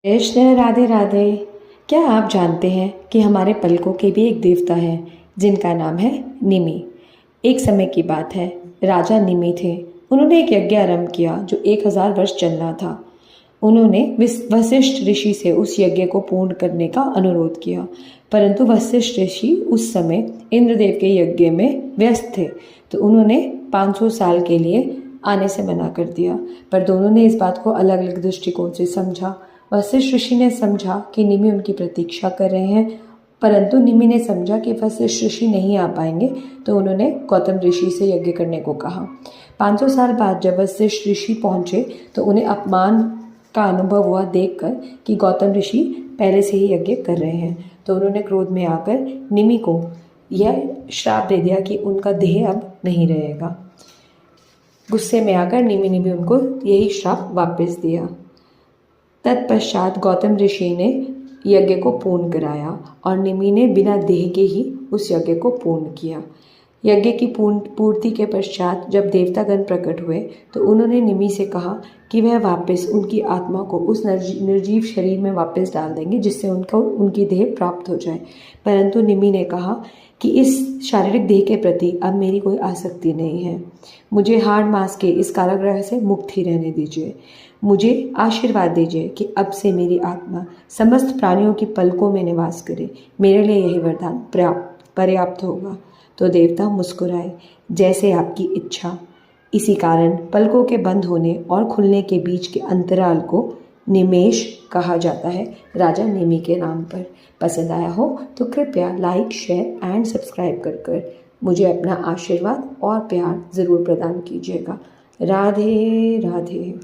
कृष्ण राधे राधे। क्या आप जानते हैं कि हमारे पलकों के भी एक देवता हैं जिनका नाम है निमि। एक समय की बात है, राजा निमि थे। उन्होंने एक यज्ञ आरंभ किया जो 1000 वर्ष चलना था। उन्होंने वशिष्ठ ऋषि से उस यज्ञ को पूर्ण करने का अनुरोध किया, परंतु वशिष्ठ ऋषि उस समय इंद्रदेव के यज्ञ में व्यस्त थे, तो उन्होंने 500 साल के लिए आने से मना कर दिया। पर दोनों ने इस बात को अलग अलग दृष्टिकोण से समझा। वशिष्ठ ऋषि ने समझा कि निमि उनकी प्रतीक्षा कर रहे हैं, परंतु निमि ने समझा कि वशिष्ठ ऋषि नहीं आ पाएंगे, तो उन्होंने गौतम ऋषि से यज्ञ करने को कहा। 500 साल बाद जब वशिष्ठ ऋषि पहुंचे तो उन्हें अपमान का अनुभव हुआ देखकर कि गौतम ऋषि पहले से ही यज्ञ कर रहे हैं। तो उन्होंने क्रोध में आकर निमि को यह श्राप दे दिया कि उनका देह अब नहीं रहेगा। गुस्से में आकर निमि ने भी उनको यही श्राप वापस दिया। तत्पश्चात गौतम ऋषि ने यज्ञ को पूर्ण कराया और निमि ने बिना देह के ही उस यज्ञ को पूर्ण किया। यज्ञ की पूर्ति के पश्चात जब देवतागण प्रकट हुए तो उन्होंने निमि से कहा कि वह वापस उनकी आत्मा को उस निर्जीव शरीर में वापस डाल देंगे, जिससे उनको उनकी देह प्राप्त हो जाए। परंतु निमि ने कहा कि इस शारीरिक देह के प्रति अब मेरी कोई आसक्ति नहीं है। मुझे हाड़ मांस के इस कारागृह से मुक्त ही रहने दीजिए। मुझे आशीर्वाद दीजिए कि अब से मेरी आत्मा समस्त प्राणियों की पलकों में निवास करे। मेरे लिए यही वरदान पर्याप्त होगा। तो देवता मुस्कुराए, जैसे आपकी इच्छा। इसी कारण पलकों के बंद होने और खुलने के बीच के अंतराल को निमेष कहा जाता है, राजा निमि के नाम पर। पसंद आया हो तो कृपया लाइक, शेयर एंड सब्सक्राइब कर मुझे अपना आशीर्वाद और प्यार ज़रूर प्रदान कीजिएगा। राधे राधे।